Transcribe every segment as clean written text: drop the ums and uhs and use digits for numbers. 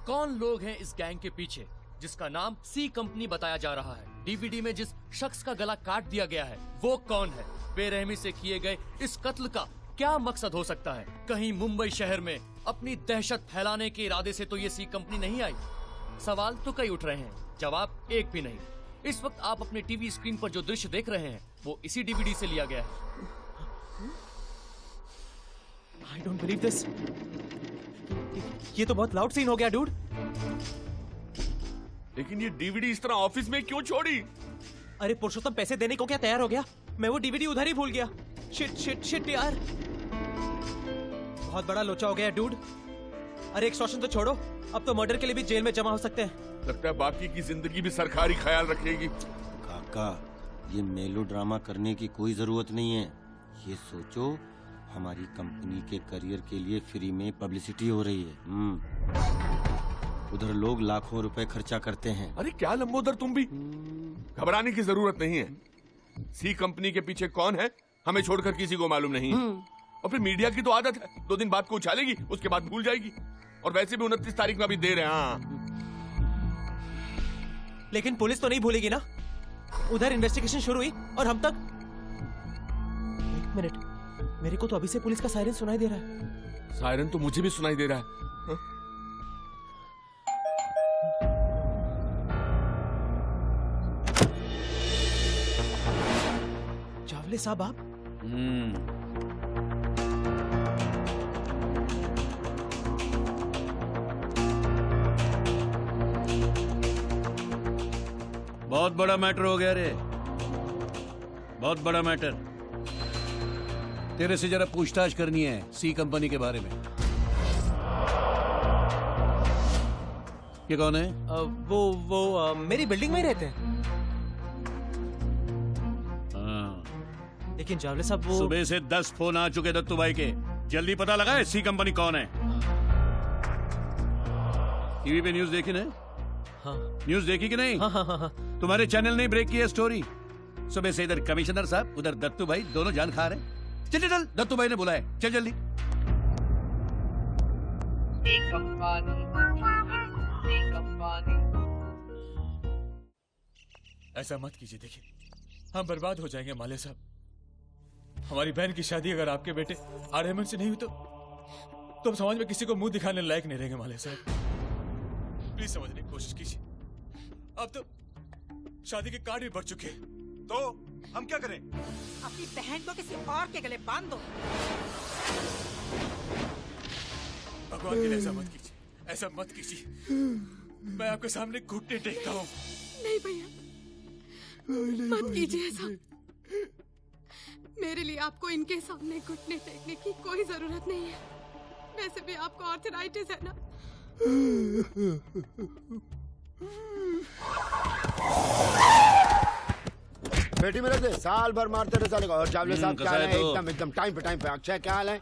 कौन लोग हैं इस गैंग के पीछे जिसका नाम सी कंपनी बताया जा रहा है। डीवीडी में जिस शख्स का गला काट दिया गया है वो कौन है। बेरहमी से किए गए इस कत्ल का क्या मकसद हो सकता है। कहीं मुंबई शहर में अपनी दहशत फैलाने के इरादे से तो ये सी कंपनी नहीं आई। सवाल तो कई उठ रहे हैं, जवाब एक भी नहीं। इस वक्त आप अपने टीवी स्क्रीन पर जो दृश्य देख रहे हैं वो इसी डीवीडी से लिया गया है। I don't believe this. ये तो बहुत लाउड सीन हो गया डूड। लेकिन ये डीवीडी इस तरह ऑफिस में क्यों छोड़ी? अरे पुरुषोत्तम पैसे देने को क्या तैयार हो गया? मैं वो डीवीडी उधर ही भूल गया। शिट शिट शिट यार, बहुत बड़ा लोचा हो गया डूड। अरे एक्सटॉर्शन तो छोड़ो, अब तो मर्डर के लिए भी जेल में जमा हो सकते हैं। लगता है बाकी की जिंदगी भी सरकारी ख्याल रखेगी। काका, ये मेलोड्रामा करने की कोई जरूरत नहीं है। ये सोचो, हमारी कंपनी के करियर के लिए फ्री में पब्लिसिटी हो रही है। उधर लोग लाखों रुपए खर्चा करते हैं। अरे क्या लंबोदर, तुम भी घबराने की जरूरत नहीं है। सी कंपनी के पीछे कौन है हमें छोड़कर किसी को मालूम नहीं है। और फिर मीडिया की तो आदत है, 2 दिन बाद को उछालेगी, उसके बाद भूल जाएगी। और वैसे भी 29 तारीख में अभी देर है। हाँ, लेकिन पुलिस तो नहीं भूलेगी ना। उधर इन्वेस्टिगेशन शुरू हुई और हम तक। एक मिनट, मेरे को तो अभी से पुलिस का सायरन सुनाई दे रहा है। सायरन तो मुझे भी सुनाई दे रहा है। हाँ? चावले साहब आप? बहुत बड़ा मैटर हो गया रे, बहुत बड़ा मैटर। तेरे से जरा पूछताछ करनी है सी कंपनी के बारे में। ये कौन है? वो मेरी बिल्डिंग में ही रहते हैं। हाँ। लेकिन चावले साहब वो सुबह से 10 फोन आ चुके दत्तू भाई के। जल्दी पता लगाए सी कंपनी कौन है। टीवी पे न्यूज देखी ना? हाँ। न्यूज देखी कि नहीं? हाँ हाँ हाँ हाँ। तुम्हारे चैनल ने ब्रेक किया स्टोरी। सुबह से इधर कमिश्नर साहब, उधर दत्तू भाई, दोनों जान खा रहे। चल चल, दत्तू भाई ने बुलाया, चल जल्दी। ऐसा मत कीजिए, देखिए हम बर्बाद हो जाएंगे माले साहब। हमारी बहन की शादी अगर आपके बेटे आर्यमन से नहीं हुई तो हम समाज में किसी को मुंह दिखाने लायक नहीं रहेंगे माले साहब। प्लीज समझने की कोशिश कीजिए। अब तो शादी के कार्ड भी बढ़ चुके हैं, तो हम क्या करें? अपनी बहन को किसी और के गले बांध दो। भगवान के लिए ऐसा मत कीजिए, ऐसा मत कीजिए। मैं आपके सामने घुटने टेकता हूँ। नहीं भैया, मत कीजिए ऐसा। मेरे लिए आपको इनके सामने घुटने टेकने की कोई जरूरत नहीं है। वैसे भी आपको आर्थराइटिस है ना। बेटी मेरे दे, साल भर मारते रहे साले को। और चावले साहब क्या हाल है? एकदम टाइम पे। अक्षय क्या हाल है?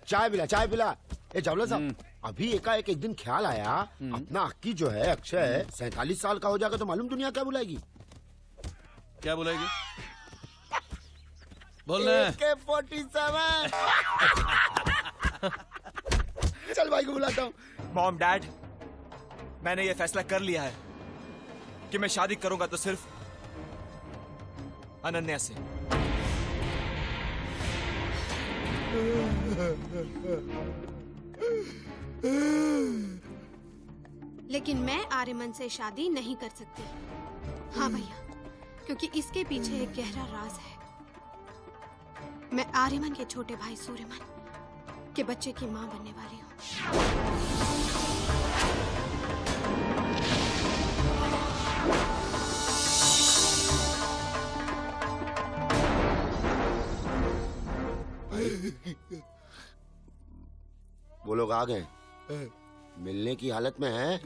चाय पिला। ए चावले साहब, अभी एकाएक एक दिन ख्याल आया, अपना अक्की जो है अक्षय 47 साल का हो जाएगा तो मालूम दुनिया क्या बुलाएगी? क्या बुलाएगी? बोलना। AK-47। चल भाई को बुलाता हूँ। मॉम डैड, मैंने ये फैसला कर लिया है कि मैं शादी करूंगा तो सिर्फ अनन्या से। लेकिन मैं आर्यमन से शादी नहीं कर सकती। हाँ भैया, क्योंकि इसके पीछे एक गहरा राज है। मैं आर्यमन के छोटे भाई सूर्यमन के बच्चे की मां बनने वाली हूँ। वो लोग आ गए, मिलने की हालत में हैं?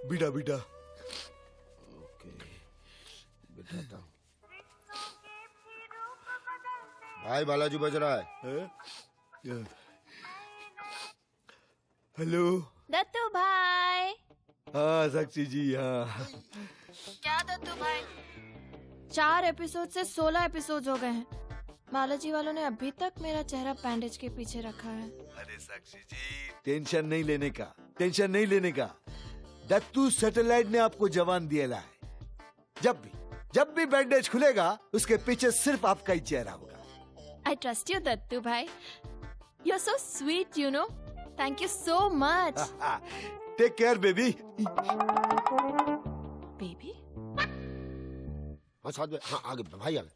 बीटा ओके, बिठाता हूँ। भाई बालाजी बज रहा है। हेलो दत्तू भाई। हाँ साक्षी जी, हाँ। क्या दत्तू भाई, 4 एपिसोड से 16 एपिसोड हो गए हैं। बालाजी वालों ने अभी तक मेरा चेहरा बैंडेज के पीछे रखा है। अरे साक्षी जी, टेंशन नहीं लेने का। टेंशन नहीं लेने का। दत्तू सैटेलाइट ने आपको जवान दिया है। जब भी बैंडेज खुलेगा उसके पीछे सिर्फ आपका ही चेहरा होगा। I trust you, Dattu bhai. You're so sweet, you know. Thank you so much. Take care baby. Baby? हाँ साथ में, हाँ आगे भाई आगे।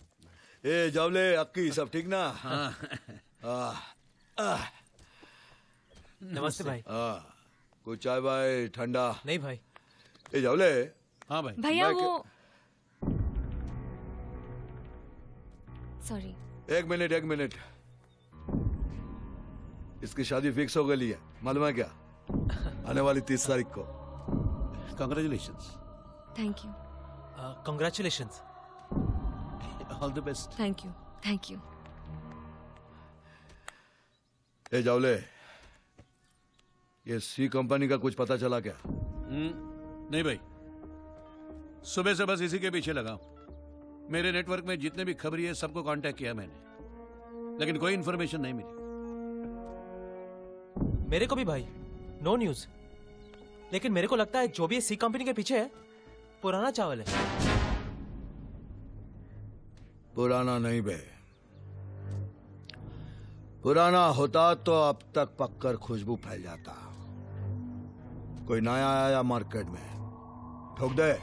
ए जावले अक्की सब ठीक ना? नमस्ते भाई। कुछ चाय भाई ठंडा? नहीं भाई। ए जावले। हाँ भाई। भैया वो सॉरी। एक मिनट। इसकी शादी फिक्स हो गई है, मालूम है क्या? आने वाली 30 तारीख को। Congratulations. Thank you. Congratulations. All the best. Thank you. ए जावले, ये सी कंपनी का कुछ पता चला क्या? नहीं भाई, सुबह से बस इसी के पीछे लगा हूं। मेरे नेटवर्क में जितने भी खबरी है सबको कांटेक्ट किया मैंने, लेकिन कोई इन्फॉर्मेशन नहीं मिली। मेरे को भी भाई, नो न्यूज। लेकिन मेरे को लगता है जो भी सी कंपनी के पीछे है पुराना चावल है। पुराना नहीं बे, पुराना होता तो अब तक पककर खुशबू फैल जाता। कोई नया आया मार्केट में, ठोक दे।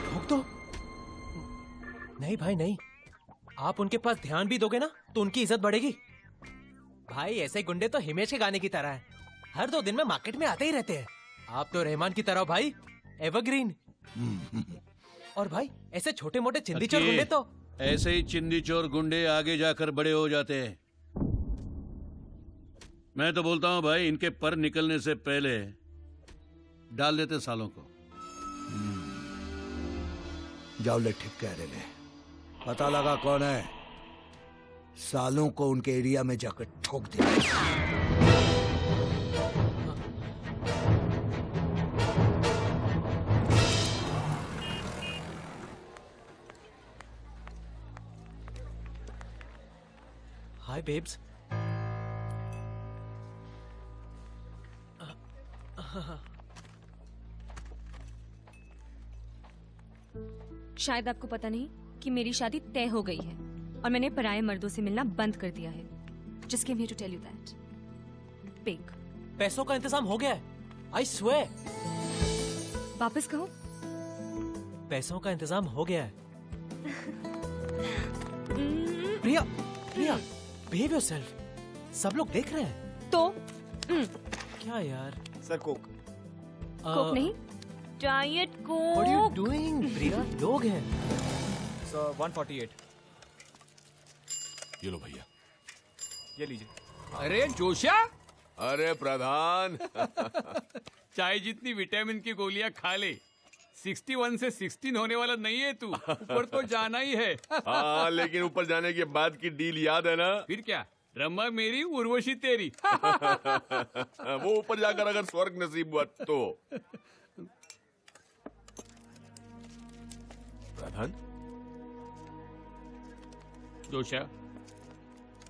ठोक दो? नहीं भाई नहीं, आप उनके पास ध्यान भी दोगे ना तो उनकी इज्जत बढ़ेगी। भाई ऐसे गुंडे तो हिमेश के गाने की तरह हैं, हर 2 दिन में मार्केट में आते ही रहते हैं। आप तो रहमान की तरह भाई, एवरग्रीन। और भाई ऐसे छोटे मोटे चिंदी चोर गुंडे तो ऐसे ही चिंदी चोर गुंडे आगे जाकर बड़े हो जाते हैं। मैं तो बोलता हूं भाई, इनके पर निकलने से पहले डाल देते सालों को। जावले ठीक कह रहे ले, पता लगा कौन है, सालों को उनके एरिया में जाकर ठोक दिया। हाय बेब्स। शायद आपको पता नहीं कि मेरी शादी तय हो गई है और मैंने पराये मर्दों से मिलना बंद कर दिया है। Just came here to tell you that. Big. पैसों का इंतजाम हो गया है, I swear। वापस कहो। पैसों का इंतजाम हो गया है। प्रिया, behave yourself। सब लोग देख रहे हैं। तो क्या यार? Sir Coke. कोक नहीं, diet Coke. What are you doing? प्रिया, लोग हैं। सर 148। ये लो भैया। ये लीजिए। अरे जोशा, अरे प्रधान। चाय जितनी विटामिन की गोलियां खा ले, 61 से 16 होने वाला नहीं है तू। ऊपर तो जाना ही है। हाँ, लेकिन ऊपर जाने के बाद की डील याद है ना? फिर क्या, रमा मेरी उर्वशी तेरी। वो ऊपर जाकर अगर स्वर्ग नसीब हुआ तो। प्रधान, जोशा,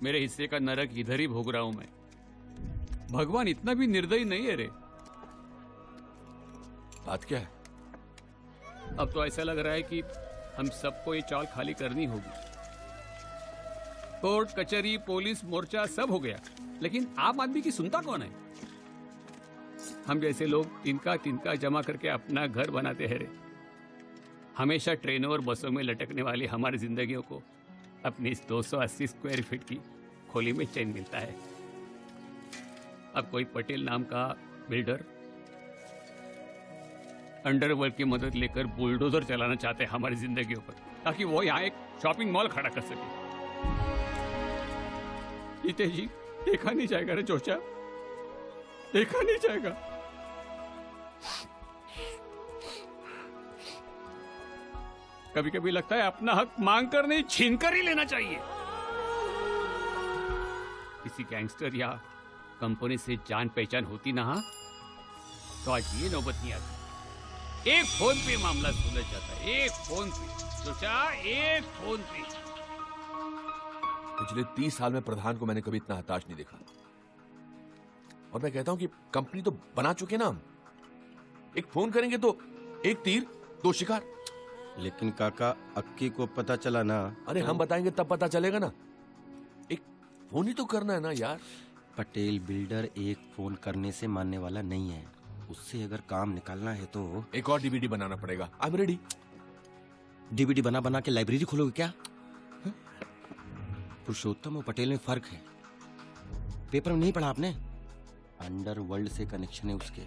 मेरे हिस्से का नरक इधर ही भोग रहा हूं मैं। भगवान इतना भी निर्दयी नहीं है रे। बात क्या है? अब तो ऐसा लग रहा है कि हम सबको ये चाल खाली करनी होगी। कोर्ट कचहरी पुलिस मोर्चा सब हो गया, लेकिन आम आदमी की सुनता कौन है? हम जैसे लोग तिनका तिनका जमा करके अपना घर बनाते हैं रे। हमेशा ट्रेनों और बसों में लटकने वाली हमारी जिंदगियों को अपनी इस 280 स्क्वायर फीट की खोली में चैन मिलता है। अब कोई पटेल नाम का बिल्डर अंडरवर्ल्ड की मदद लेकर बुलडोजर चलाना चाहते हैं हमारी जिंदगियों पर, ताकि वो यहाँ एक शॉपिंग मॉल खड़ा कर सके। जी देखा नहीं जाएगा रे चोचा, देखा नहीं जाएगा। कभी कभी लगता है अपना हक मांग कर नहीं, छीन कर ही लेना चाहिए। किसी गैंगस्टर या कंपनी से जान पहचान होती ना तो आज ये नौबत नहीं आती। एक फोन पे मामला सुलझ जाता है, एक फोन पे सोचा, एक फोन पे। पिछले 30 साल में प्रधान को मैंने कभी इतना हताश नहीं देखा। और मैं कहता हूँ कि कंपनी तो बना चुके ना हम। एक फोन करेंगे तो एक तीर दो शिकार। लेकिन काका अक्की को पता चला ना। अरे हम बताएंगे तब पता चलेगा ना। एक फोन ही तो करना है ना यार। पटेल बिल्डर एक फोन करने से मानने वाला नहीं है। उससे अगर काम निकालना है तो एक और डीवीडी बनाना पड़ेगा। I am ready. डीवीडी बना बना के लाइब्रेरी खोलोगे क्या? पुरुषोत्तम और पटेल में फर्क है। पेपर में नहीं पढ़ा आपने? अंडरवर्ल्ड से कनेक्शन है उसके।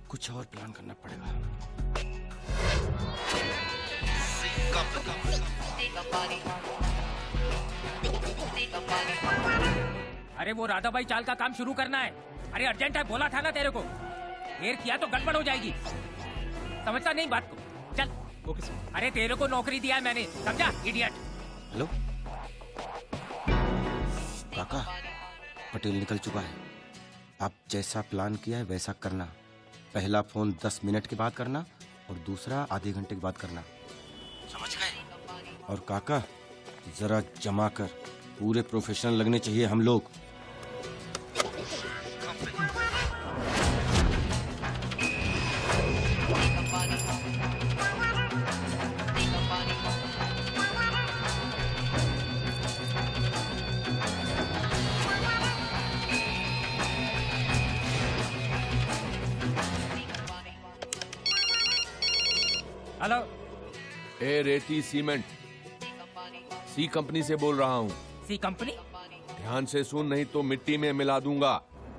कुछ और प्लान करना पड़ेगा। अरे वो राधा भाई चाल का काम शुरू करना है। अरे अर्जेंट है, बोला था ना तेरे को। देर किया तो गड़बड़ हो जाएगी। समझता नहीं बात को। चल। Okay sir. अरे तेरे को नौकरी दिया है मैंने, समझा इडियट। हेलो काका, पटेल निकल चुका है। आप जैसा प्लान किया है वैसा करना। पहला फोन 10 मिनट के बाद करना और दूसरा आधे घंटे के बाद करना। समझ गए? और काका जरा जमा कर, पूरे प्रोफेशनल लगने चाहिए हम लोग। हेलो। ए रेती सीमेंट, सी कंपनी से बोल रहा हूँ। सी कंपनी? ध्यान से सुन, नहीं तो मिट्टी में मिला दूंगा।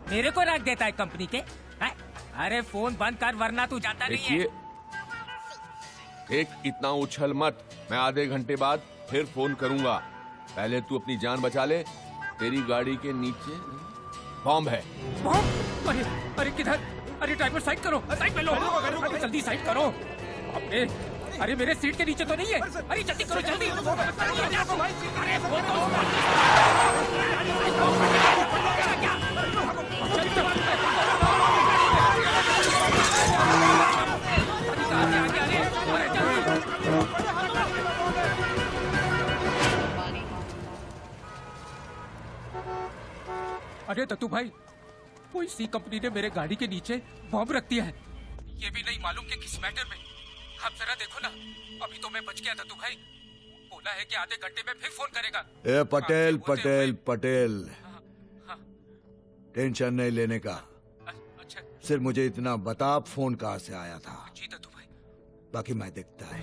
मेरे को रख देता है कंपनी के है? अरे फोन बंद कर वरना तू जाता नहीं है। एक इतना उछल मत, मैं आधे घंटे बाद फिर फोन करूंगा। पहले तू अपनी जान बचा ले। तेरी गाड़ी के नीचे बॉम्ब है। बॉम्ब? अरे अरे किधर? अरे ड्राइवर साइड करो, साइड में लो। अरे जल्दी साइड करो। अरे अरे मेरे सीट के नीचे तो नहीं है। अरे जल्दी करो जल्दी। अरे फोन तो अरे दत्तू भाई, कोई सी कंपनी ने मेरे गाड़ी के नीचे बॉम्ब रख दिया है। ये भी नहीं मालूम कि किस मैटर में। आप जरा देखो ना, अभी तो मैं बच गया दत्तू भाई। बोला है कि आधे घंटे में फिर फोन करेगा। ए पटेल पटेल पटेल, टेंशन नहीं लेने का। अच्छा। सिर्फ मुझे इतना बता, फोन कहाँ से आया था? जी दत्तू भाई। बाकी मैं देखता है।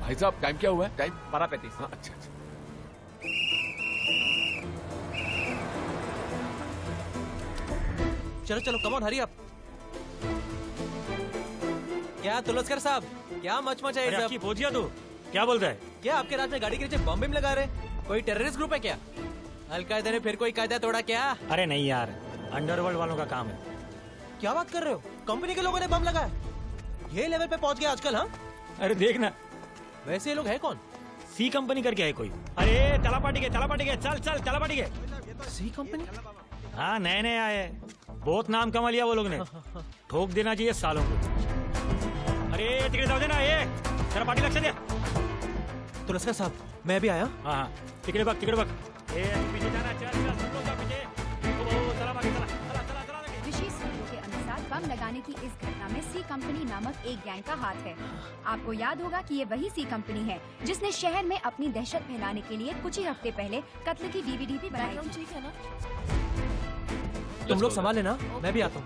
भाई साहब टाइम क्या हुआ है? टाइम 12:35। हाँ अच्छा अच्छा। चलो चलो कम ऑन हरी अप। क्या तुलसकर साहब, क्या मच है सब? पहुंच गया तू? क्या बोल रहा है? क्या आपके रात में गाड़ी के नीचे बम बिम लगा रहे? कोई टेररिस्ट ग्रुप है क्या? अलकायदा ने फिर कोई कायदा तोड़ा क्या? अरे नहीं यार, अंडरवर्ल्ड वालों का काम है। क्या बात कर रहे हो? कंपनी के लोगों ने बम लगाया? ये लेवल पे पहुंच गया आजकल? हाँ अरे देखना। वैसे ये लोग है कौन? सी कंपनी करके है कोई। अरे तलापाटी के चल चल तलापाटी के। सी कंपनी? हाँ नए नए आए, बहुत नाम कमा लिया वो लोग ने। ठोक देना चाहिए सालों को। अरे टिकट दो देना, ये तेरा पार्टी लक्ष्य दे। तुलसकर साहब मैं भी आया। हाँ हाँ टिकट बक पीछे जाना। चल चल सब लोग पीछे। चला बाकी चला चला चला चला। ऋषि सूत्रों के अनुसार बम लगाने की इस घटना में सी कंपनी नामक एक गैंग का हाथ है। आपको याद होगा कि ये वही सी कंपनी है जिसने शहर में अपनी दहशत फैलाने के लिए कुछ ही हफ्ते पहले कत्ल की डीवीडी भी बनाई थी। ठीक है ना? तुम लोग संभाल लेना, मैं भी आता हूँ।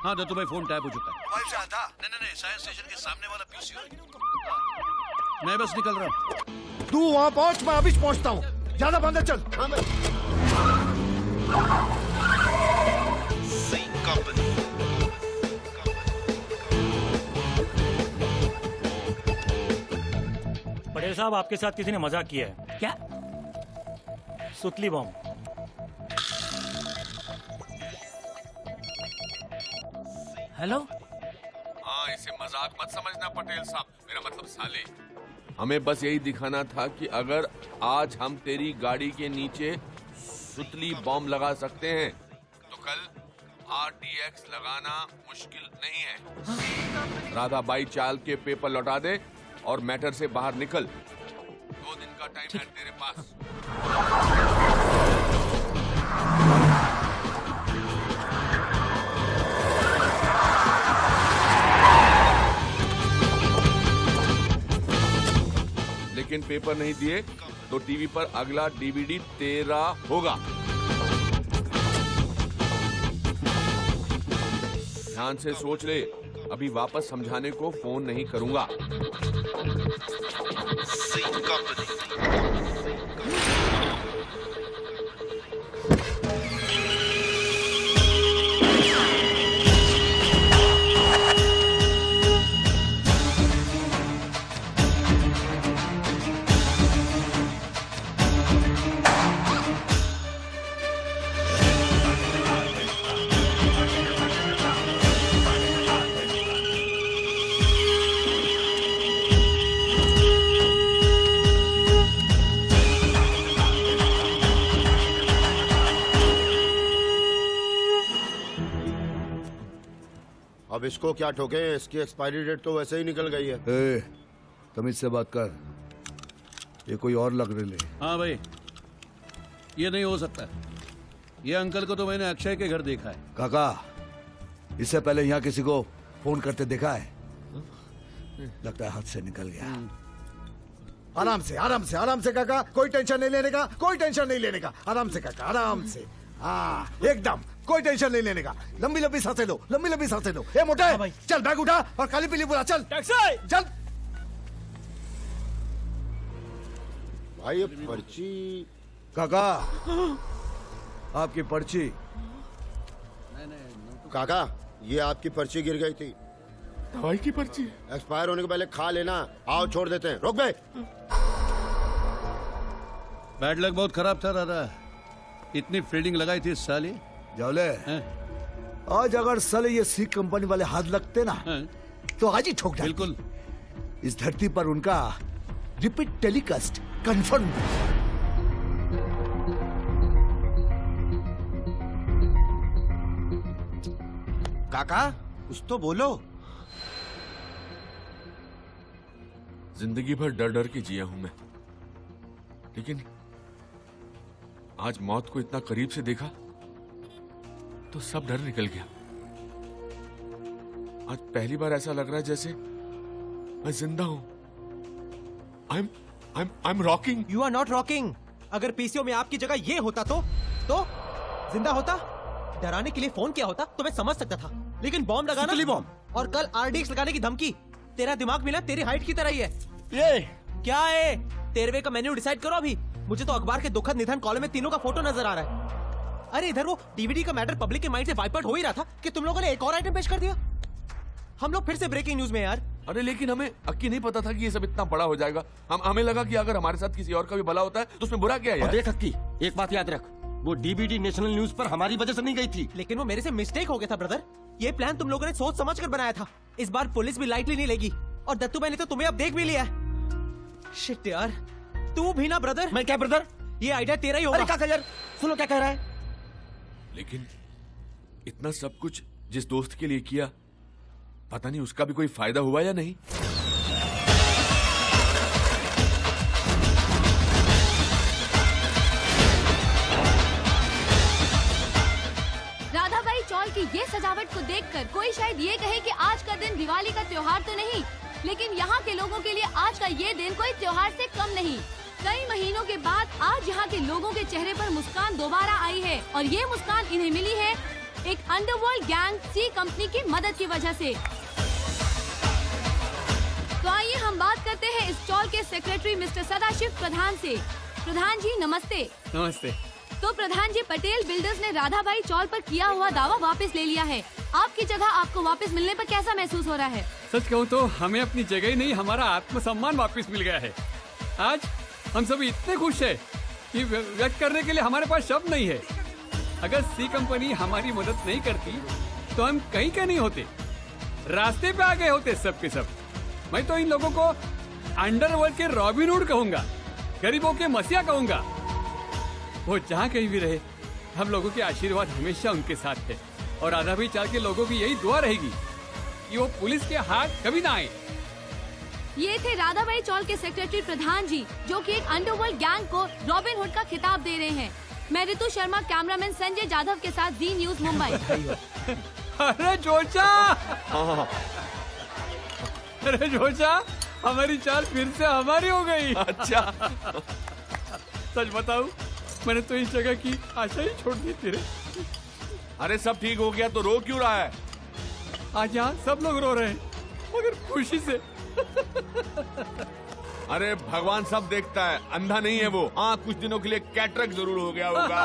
हाँ दत्तू भाई, फोन टैप हो चुका है। मोबाइल से आता? नहीं, साइंस स्टेशन के सामने वाला पीसी। मैं बस निकल रहा हूँ। तू वहाँ पहुँच, मैं अभी पहुँचता हूँ। ज्यादा बंदर चल। हाँ पटेल साहब, आपके साथ किसी ने मजाक किया है। क्या? सुतली बम। हेलो। हाँ, इसे मजाक मत समझना पटेल साहब, मेरा मतलब साले। हमें बस यही दिखाना था कि अगर आज हम तेरी गाड़ी के नीचे सुतली बॉम्ब लगा सकते हैं तो कल RDX लगाना मुश्किल नहीं है। राधा बाई चाल के पेपर लौटा दे और मैटर से बाहर निकल। 2 दिन का टाइम है तेरे पास। लेकिन पेपर नहीं दिए तो टीवी पर अगला DVD तेरा होगा। ध्यान से सोच ले, अभी वापस समझाने को फोन नहीं करूंगा। अब इसको क्या ठोके, इसकी एक्सपायरी डेट तो वैसे ही निकल गई है। ए, तमीज से बात कर, ये कोई और लग रही है। हाँ भाई, ये नहीं हो सकता। ये अंकल को तो मैंने अक्षय के घर देखा है। काका, इससे पहले यहाँ किसी को फोन करते देखा है? लगता है हाथ से निकल गया। आराम से आराम से आराम से काका, कोई टेंशन नहीं लेने का, कोई टेंशन नहीं लेने का। आराम से काका, आराम से। हाँ, एकदम कोई टेंशन नहीं लेने का। लंबी लंबी सांसें लो, लंबी लंबी सांसें लो। ए मोटे, चल बैग उठा और काली पीली बुला, चल टैक्सी चल। भाई ये पर्ची। काका, आपकी पर्ची। काका, ये आपकी पर्ची गिर गई थी। दवाई की पर्ची? एक्सपायर होने के पहले खा लेना। आओ छोड़ देते हैं। रोक बे। बैड लक बहुत खराब था दादा, इतनी फील्डिंग लगाई थी इस साल ही। जावले, आज अगर साले ये सी कंपनी वाले हाथ लगते ना तो आज ही ठोक डालते। बिल्कुल। इस धरती पर उनका रिपीट टेलीकास्ट कंफर्म। काका, कुछ तो बोलो। जिंदगी भर डर डर के जिया हूं मैं, लेकिन आज मौत को इतना करीब से देखा तो सब डर निकल गया। आज पहली बार ऐसा लग रहा है जैसे मैं जिंदा हूं। I am rocking. You are not rocking. अगर पीसीओ में आपकी जगह ये होता तो जिंदा होता। डराने के लिए फोन किया होता तो मैं समझ सकता था, लेकिन बॉम्ब लगाना बॉम्ब और कल RDX लगाने की धमकी। तेरा दिमाग मिला तेरी हाइट की तरह ही है। ये क्या है? 13वें का मेन्यू डिसाइड करो अभी। मुझे तो अखबार के दुखद निधन कॉलम में तीनों का फोटो नजर आ रहा है। अरे इधर वो DVD का मैटर पब्लिक के माइंड से वाइप आउट हो ही रहा था कि तुम लोगों ने एक और आइटम पेश कर दिया। हम लोग फिर से ब्रेकिंग न्यूज में यार। अरे लेकिन हमें अक्की नहीं पता था कि ये सब इतना बड़ा हो जाएगा। हमें लगा कि अगर हमारे साथ किसी और का भी भला होता है तो उसमें बुरा क्या है यार? देख अक्की, एक बात याद रख, वो DVD नेशनल न्यूज पर हमारी वजह से नहीं गई थी। लेकिन वो मेरे से मिस्टेक हो गया था ब्रदर। ये प्लान तुम लोगों ने सोच समझ कर बनाया था। इस बार पुलिस भी लाइटली नहीं लेगी और दत्तू भाई ने तो तुम्हें अब देख भी लिया है। शिट यार, तू भी ना ब्रदर। मैं क्या ब्रदर? ये आइडिया तेरा ही होगा। अरे काका यार, सुनो क्या कह रहा है। लेकिन इतना सब कुछ जिस दोस्त के लिए किया, पता नहीं उसका भी कोई फायदा हुआ या नहीं। राधाबाई चौल की ये सजावट को देखकर कोई शायद ये कहे कि आज का दिन दिवाली का त्योहार तो नहीं, लेकिन यहाँ के लोगों के लिए आज का ये दिन कोई त्योहार से कम नहीं। कई महीनों के बाद आज यहाँ के लोगों के चेहरे पर मुस्कान दोबारा आई है और ये मुस्कान इन्हें मिली है एक अंडरवर्ल्ड गैंग सी कंपनी की मदद की वजह से। तो आइए हम बात करते हैं इस चौल के सेक्रेटरी मिस्टर सदाशिव प्रधान से। प्रधान जी नमस्ते। नमस्ते। तो प्रधान जी, पटेल बिल्डर्स ने राधाबाई चौल पर किया हुआ दावा वापस ले लिया है। आपकी जगह आपको वापस मिलने पर कैसा महसूस हो रहा है? सच कहूँ तो हमें अपनी जगह ही नहीं, हमारा आत्मसम्मान वापस मिल गया है। आज हम सभी इतने खुश हैं कि व्यक्त करने के लिए हमारे पास शब्द नहीं है। अगर सी कंपनी हमारी मदद नहीं करती तो हम कहीं के नहीं होते। रास्ते पे आ गए होते सब के सब। मैं तो इन लोगों को अंडरवर्ल्ड के रॉबिन हुड कहूंगा, गरीबों के मसीहा कहूंगा। वो जहाँ कहीं भी रहे, हम लोगों के आशीर्वाद हमेशा उनके साथ है। और राधाबाई चाल के लोगों की यही दुआ रहेगी कि वो पुलिस के हाथ कभी ना आए। ये थे राधाबाई चौल के सेक्रेटरी प्रधान जी, जो कि एक अंडरवर्ल्ड गैंग को रॉबिन हुड का खिताब दे रहे हैं। मैं ऋतु शर्मा, कैमरामैन संजय जाधव के साथ जी न्यूज मुंबई। अरे जोचा, अरे जोचा, हमारी चाल फिर से हमारी हो गई। अच्छा। सच बताऊं, मैंने तो इस जगह की आशा ही छोड़ दी थी रे। अरे सब ठीक हो गया तो रो क्यों रहा है? आज यहाँ सब लोग रो रहे हैं, मगर खुशी से। अरे भगवान सब देखता है, अंधा नहीं है वो। हाँ, कुछ दिनों के लिए कैटरेक्ट जरूर हो गया होगा।